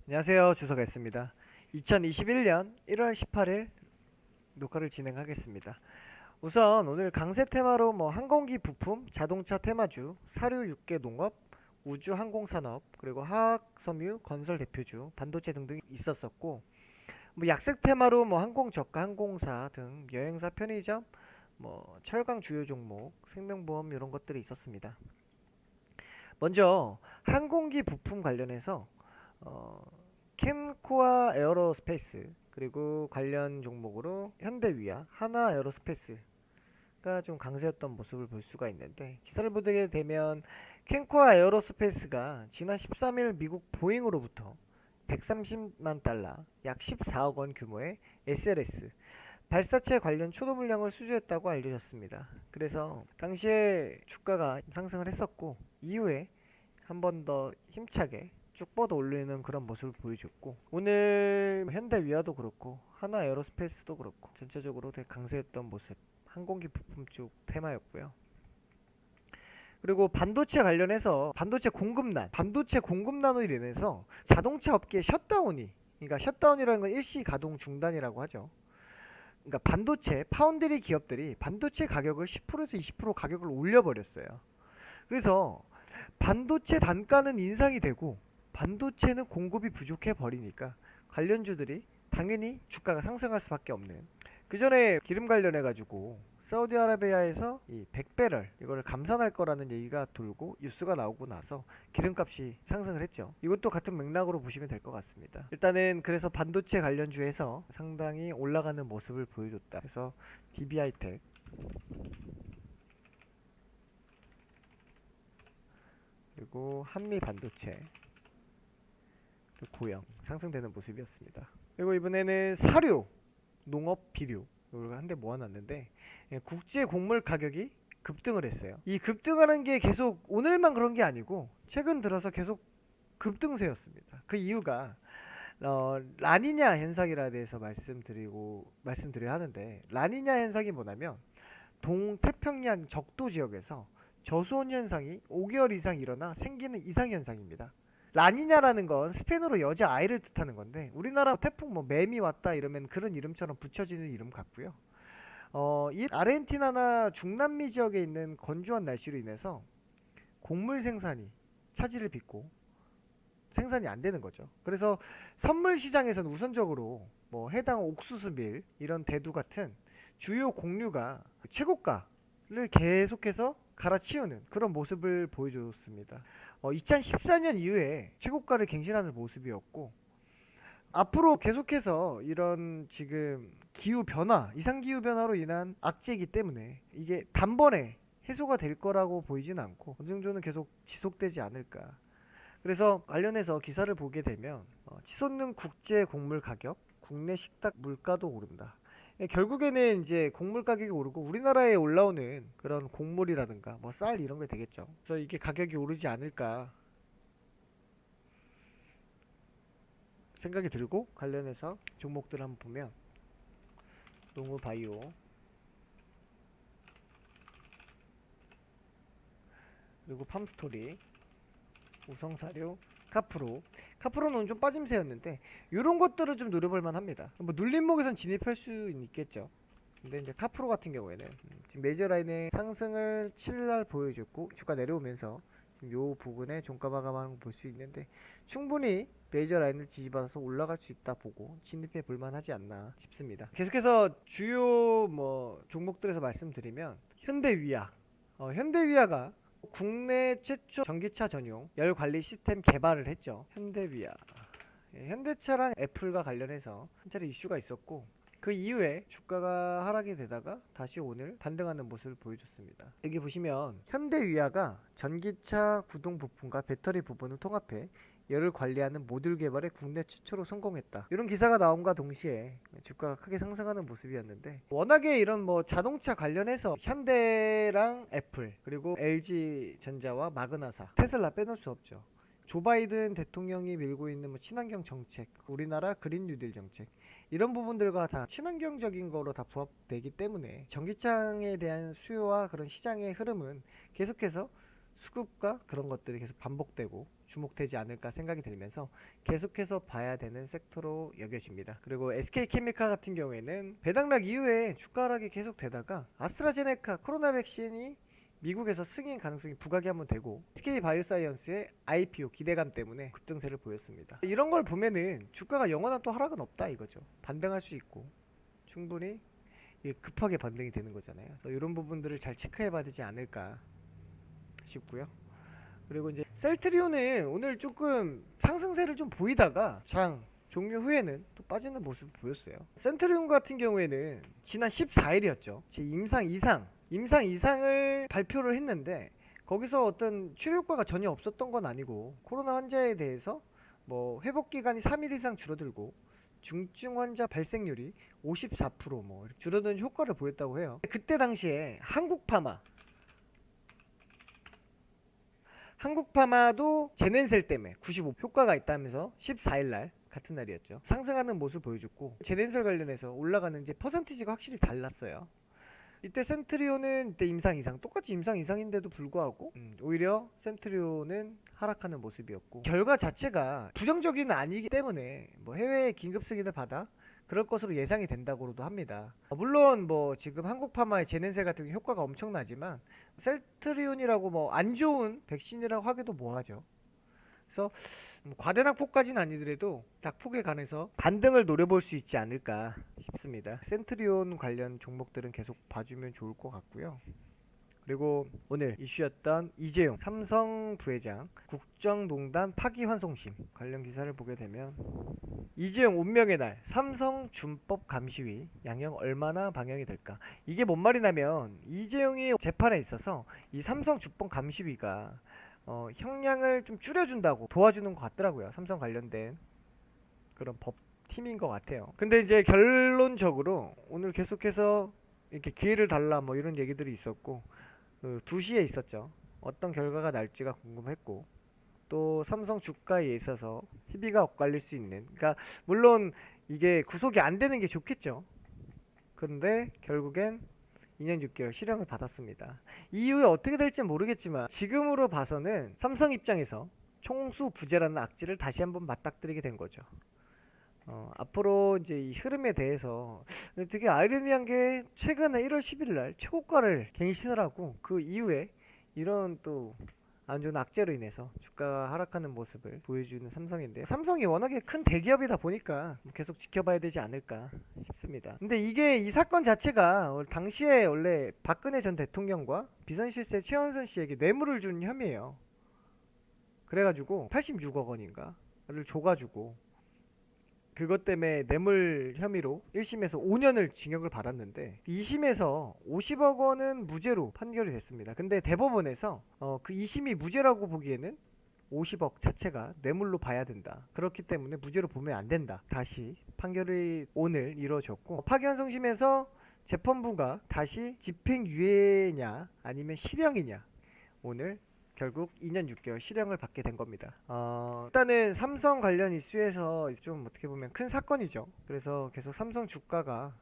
안녕하세요. 주석했습니다. 2021년 1월 18일 녹화를 진행하겠습니다. 우선 오늘 강세 테마로 항공기 부품, 자동차 테마주, 사료 육계 농업, 우주 항공산업, 그리고 화학 섬유 건설 대표주, 반도체 등등 있었었고, 약색 테마로 항공 저가 항공사 등 여행사 편의점, 철강 주요 종목, 생명보험 이런 것들이 있었습니다. 먼저 항공기 부품 관련해서 어, 캠코아 에어로스페이스 그리고 관련 종목으로 현대위아, 하나에어로스페이스가 좀 강세였던 모습을 볼 수가 있는데, 기사를 보게 되면 캠코아 에어로스페이스가 지난 13일 미국 보잉으로부터 130만 달러, 약 14억 원 규모의 SLS 발사체 관련 초도 물량을 수주했다고 알려졌습니다. 그래서 당시에 주가가 상승을 했었고, 이후에 한 번 더 힘차게 쭉 뻗어 올리는 그런 모습을 보여줬고, 오늘 현대위아도 그렇고 하나 에어로스페이스도 그렇고 전체적으로 되게 강세였던 모습, 항공기 부품 쪽 테마였고요. 그리고 반도체 관련해서 반도체 공급난으로 인해서 자동차 업계의 셧다운이, 그러니까 셧다운이라는 건 일시 가동 중단이라고 하죠. 그러니까 반도체 파운드리 기업들이 반도체 가격을 10%에서 20% 가격을 올려버렸어요. 그래서 반도체 단가는 인상이 되고 반도체는 공급이 부족해 버리니까 관련주들이 당연히 주가가 상승할 수밖에 없는. 그 전에 기름 관련해 가지고 사우디아라비아에서 이 100배럴 이거를 감산할 거라는 얘기가 돌고 뉴스가 나오고 나서 기름값이 상승을 했죠. 이것도 같은 맥락으로 보시면 될 것 같습니다. 일단은 그래서 반도체 관련주에서 상당히 올라가는 모습을 보여줬다. 그래서 DB하이텍 그리고 한미 반도체, 고형 상승되는 모습이었습니다. 그리고 이번에는 사료, 농업 비료 이걸 한데 모아놨는데, 국제 곡물 가격이 급등을 했어요. 이 급등하는 게 계속 오늘만 그런 게 아니고 최근 들어서 계속 급등세였습니다. 그 이유가 라니냐 현상이라 대해서 말씀드려야 하는데, 라니냐 현상이 뭐냐면 동태평양 적도 지역에서 저수온 현상이 5개월 이상 일어나 생기는 이상 현상입니다. 라니냐라는 건 스페인어로 여자 아이를 뜻하는 건데, 우리나라 태풍 매미 왔다 이러면 그런 이름처럼 붙여지는 이름 같고요. 이 아르헨티나나 중남미 지역에 있는 건조한 날씨로 인해서 곡물 생산이 차질을 빚고 생산이 안 되는 거죠. 그래서 선물 시장에서는 우선적으로 해당 옥수수 밀 이런 대두 같은 주요 곡류가 최고가를 계속해서 갈아치우는 그런 모습을 보여줬습니다. 2014년 이후에 최고가를 갱신하는 모습이었고, 앞으로 계속해서 이런 지금 기후 변화, 이상 기후 변화로 인한 악재이기 때문에 이게 단번에 해소가 될 거라고 보이진 않고 어느 정도는 계속 지속되지 않을까. 그래서 관련해서 기사를 보게 되면 치솟는 국제 곡물 가격, 국내 식탁 물가도 오른다. 결국에는 이제 곡물 가격이 오르고 우리나라에 올라오는 그런 곡물이라든가 쌀 이런 게 되겠죠. 그래서 이게 가격이 오르지 않을까 생각이 들고, 관련해서 종목들 한번 보면 농우 바이오, 그리고 팜스토리, 우성사료, 카프로는 좀 빠짐세였는데 이런 것들을 좀 노려볼만 합니다. 눌림목에선 진입할 수 있겠죠. 근데 이제 카프로 같은 경우에는 지금 메이저 라인의 상승을 7일 보여줬고 주가 내려오면서 지금 요 부분에 종가 마감하는 거 볼 수 있는데, 충분히 메이저 라인을 지지받아서 올라갈 수 있다 보고 진입해 볼만하지 않나 싶습니다. 계속해서 주요 종목들에서 말씀드리면 현대위아가 국내 최초 전기차 전용 열 관리 시스템 개발을 했죠. 현대위아. 현대차랑 애플과 관련해서 한 차례 이슈가 있었고, 그 이후에 주가가 하락이 되다가 다시 오늘 반등하는 모습을 보여줬습니다. 여기 보시면 현대위아가 전기차 구동 부품과 배터리 부분을 통합해 열을 관리하는 모듈 개발에 국내 최초로 성공했다. 이런 기사가 나온과 동시에 주가가 크게 상승하는 모습이었는데, 워낙에 이런 자동차 관련해서 현대랑 애플 그리고 LG전자와 마그나사, 테슬라 빼놓을 수 없죠. 조 바이든 대통령이 밀고 있는 친환경 정책, 우리나라 그린 뉴딜 정책, 이런 부분들과 다 친환경적인 거로 다 부합되기 때문에 전기차에 대한 수요와 그런 시장의 흐름은 계속해서 수급과 그런 것들이 계속 반복되고 주목되지 않을까 생각이 들면서 계속해서 봐야 되는 섹터로 여겨집니다. 그리고 SK케미칼 같은 경우에는 배당락 이후에 주가 하락이 계속 되다가 아스트라제네카 코로나 백신이 미국에서 승인 가능성이 부각이 한번 되고 SK바이오사이언스의 IPO 기대감 때문에 급등세를 보였습니다. 이런 걸 보면은 주가가 영원한 또 하락은 없다 이거죠. 반등할 수 있고 충분히 급하게 반등이 되는 거잖아요. 그래서 이런 부분들을 잘 체크해 봐야 되지 않을까 싶고요. 그리고 이제 셀트리온은 오늘 조금 상승세를 좀 보이다가 장 종료 후에는 또 빠지는 모습을 보였어요. 센트리온 같은 경우에는 지난 14일이었죠. 제 임상 이상을 발표를 했는데 거기서 어떤 치료 효과가 전혀 없었던 건 아니고 코로나 환자에 대해서 뭐 회복 기간이 3일 이상 줄어들고 중증 환자 발생률이 54%뭐 줄어드는 효과를 보였다고 해요. 그때 당시에 한국파마도 제넨셀 때문에 95 효과가 있다면서 14일날 같은 날이었죠. 상승하는 모습을 보여줬고 제넨셀 관련해서 올라가는 이제 퍼센티지가 확실히 달랐어요. 이때 센트리온은 이때 임상 이상 똑같이 임상 이상인데도 불구하고 오히려 센트리온은 하락하는 모습이었고 결과 자체가 부정적인 아니기 때문에 뭐 해외 긴급 승인을 받아 그럴 것으로 예상이 된다고도 합니다. 물론 뭐 지금 한국파마의 제넨셀 같은 효과가 엄청나지만 셀트리온이라고 뭐 안 좋은 백신이라고 하기도 뭐하죠. 그래서 과대 낙폭까지는 아니더라도 낙폭에 관해서 반등을 노려볼 수 있지 않을까 싶습니다. 센트리온 관련 종목들은 계속 봐주면 좋을 것 같고요. 그리고 오늘 이슈였던 이재용 삼성 부회장 국정농단 파기환송심 관련 기사를 보게 되면 이재용 운명의 날 삼성 준법 감시위 양형 얼마나 방영이 될까. 이게 뭔 말이냐면 이재용이 재판에 있어서 이 삼성 준법 감시위가 형량을 좀 줄여준다고 도와주는 것 같더라고요. 삼성 관련된 그런 법팀인 것 같아요. 근데 이제 결론적으로 오늘 계속해서 이렇게 기회를 달라 뭐 이런 얘기들이 있었고 2시에 있었죠. 어떤 결과가 날지가 궁금했고 또 삼성 주가에 있어서 희비가 엇갈릴 수 있는, 그러니까 물론 이게 구속이 안 되는 게 좋겠죠. 근데 결국엔 2년 6개월 실형을 받았습니다. 이후에 어떻게 될지 모르겠지만 지금으로 봐서는 삼성 입장에서 총수부재라는 악재를 다시 한번 맞닥뜨리게 된 거죠. 앞으로 이제 이 흐름에 대해서 되게 아이러니한 게 최근에 1월 10일 날 최고가를 갱신을 하고 그 이후에 이런 또 안 좋은 악재로 인해서 주가가 하락하는 모습을 보여주는 삼성인데 삼성이 워낙에 큰 대기업이다 보니까 계속 지켜봐야 되지 않을까 싶습니다. 근데 이게 이 사건 자체가 당시에 원래 박근혜 전 대통령과 비선실세 최원선 씨에게 뇌물을 준 혐의예요. 그래가지고 86억 원인가를 줘가지고 그것 때문에 뇌물 혐의로 1심에서 5년을 징역을 받았는데 2심에서 50억 원은 무죄로 판결이 됐습니다. 근데 대법원에서 그 2심이 무죄라고 보기에는 50억 자체가 뇌물로 봐야 된다. 그렇기 때문에 무죄로 보면 안 된다. 다시 판결이 오늘 이루어졌고 파기환송심에서 재판부가 다시 집행유예냐 아니면 실형이냐 오늘 결국 2년 6개월 실형을 받게 된 겁니다. 일단은 삼성 관련 이슈에서 좀 어떻게 보면 큰 사건이죠. 그래서 계속 삼성 주가가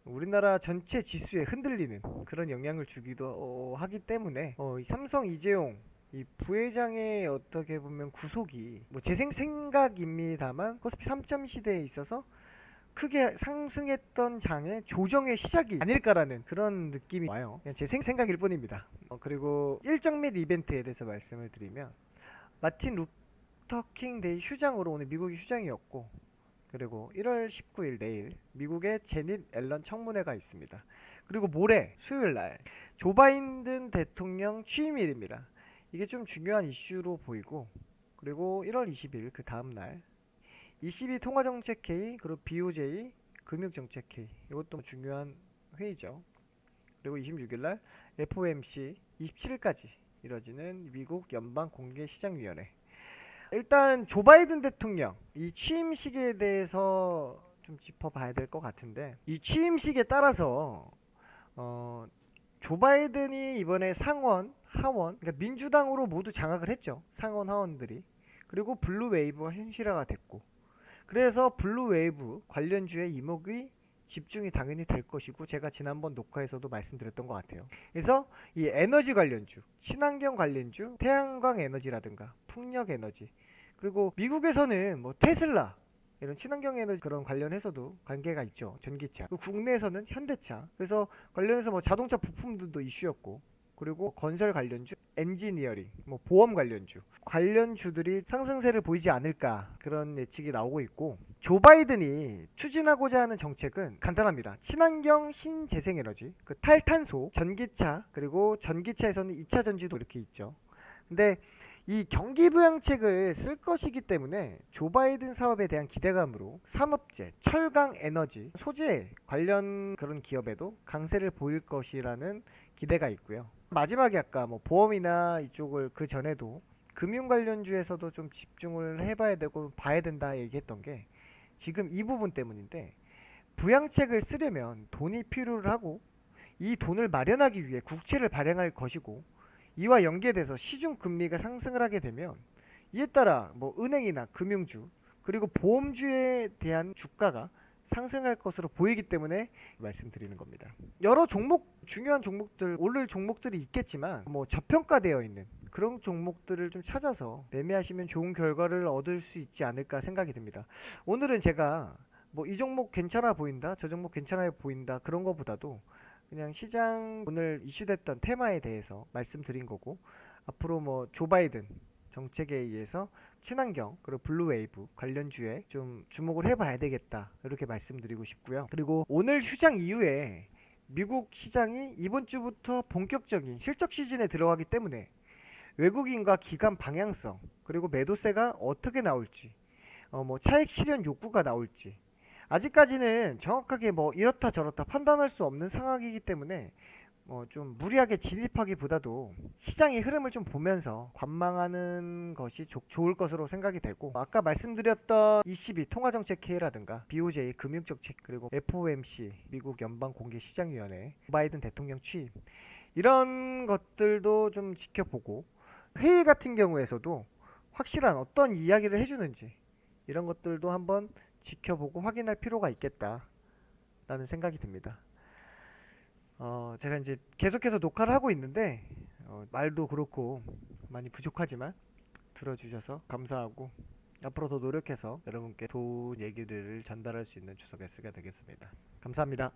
우리나라 전체 지수에 흔들리는 그런 영향을 주기도 하기 때문에 이 삼성 이재용 이 부회장의 어떻게 보면 구속이 뭐 제 생각입니다만 코스피 3점 시대에 있어서 크게 상승했던 장의 조정의 시작이 아닐까라는 그런 느낌이 와요. 그냥 제 생각일 뿐입니다. 그리고 일정 및 이벤트에 대해서 말씀을 드리면 마틴 루터킹 데이 휴장으로 오늘 미국이 휴장이었고 그리고 1월 19일 내일 미국의 제닛 앨런 청문회가 있습니다. 그리고 모레 수요일날 조 바이든 대통령 취임일입니다. 이게 좀 중요한 이슈로 보이고 그리고 1월 20일 그 다음날 ECB 통화정책회의 그리고 BOJ 금융정책회의 이것도 중요한 회의죠. 그리고 26일날 FOMC 27일까지 이뤄지는 미국 연방공개시장위원회. 일단 조 바이든 대통령 이 취임식에 대해서 좀 짚어봐야 될 것 같은데 이 취임식에 따라서 조 바이든이 이번에 상원, 하원 그러니까 민주당으로 모두 장악을 했죠. 상원 하원들이. 그리고 블루 웨이브가 현실화가 됐고 그래서 블루 웨이브 관련주의 이목이 집중이 당연히 될 것이고, 제가 지난번 녹화에서도 말씀드렸던 것 같아요. 그래서 이 에너지 관련주, 친환경 관련주, 태양광 에너지라든가 풍력 에너지, 그리고 미국에서는 뭐 테슬라 이런 친환경 에너지 그런 관련해서도 관계가 있죠. 전기차. 그리고 국내에서는 현대차. 그래서 관련해서 뭐 자동차 부품들도 이슈였고, 그리고 건설 관련주, 엔지니어링, 뭐 보험 관련주들이 상승세를 보이지 않을까, 그런 예측이 나오고 있고, 조 바이든이 추진하고자 하는 정책은 간단합니다. 친환경 신재생에너지, 그 탈탄소, 전기차, 그리고 전기차에서는 2차 전지도 이렇게 있죠. 근데 이 경기부양책을 쓸 것이기 때문에 조 바이든 사업에 대한 기대감으로 산업재, 철강 에너지, 소재 관련 그런 기업에도 강세를 보일 것이라는 기대가 있고요. 마지막에 아까 뭐 보험이나 이쪽을 그 전에도 금융 관련주에서도 좀 집중을 해봐야 되고 봐야 된다 얘기했던 게 지금 이 부분 때문인데, 부양책을 쓰려면 돈이 필요를 하고, 이 돈을 마련하기 위해 국채를 발행할 것이고, 이와 연계돼서 시중 금리가 상승을 하게 되면 이에 따라 뭐 은행이나 금융주, 그리고 보험주에 대한 주가가 상승할 것으로 보이기 때문에 말씀드리는 겁니다. 여러 종목, 중요한 종목들, 오를 종목들이 있겠지만 뭐 저평가되어 있는 그런 종목들을 좀 찾아서 매매하시면 좋은 결과를 얻을 수 있지 않을까 생각이 듭니다. 오늘은 제가 뭐 이 종목 괜찮아 보인다, 저 종목 괜찮아 보인다, 그런 것보다도 그냥 시장 오늘 이슈됐던 테마에 대해서 말씀드린 거고, 앞으로 뭐 조 바이든 정책에 의해서 친환경 그리고 블루웨이브 관련주에 좀 주목을 해봐야 되겠다, 이렇게 말씀드리고 싶고요. 그리고 오늘 휴장 이후에 미국 시장이 이번 주부터 본격적인 실적 시즌에 들어가기 때문에 외국인과 기관 방향성, 그리고 매도세가 어떻게 나올지, 뭐 차익 실현 욕구가 나올지, 아직까지는 정확하게 뭐 이렇다 저렇다 판단할 수 없는 상황이기 때문에 좀 무리하게 진입하기보다도 시장의 흐름을 좀 보면서 관망하는 것이 좋을 것으로 생각이 되고, 아까 말씀드렸던 ECB 통화정책회의라든가 BOJ 금융정책, 그리고 FOMC 미국 연방공개시장위원회, 바이든 대통령 취임, 이런 것들도 좀 지켜보고, 회의 같은 경우에서도 확실한 어떤 이야기를 해주는지 이런 것들도 한번 지켜보고 확인할 필요가 있겠다라는 생각이 듭니다. 제가 이제 계속해서 녹화를 하고 있는데 말도 그렇고 많이 부족하지만 들어주셔서 감사하고, 앞으로 더 노력해서 여러분께 좋은 얘기들을 전달할 수 있는 주석 S가 되겠습니다. 감사합니다.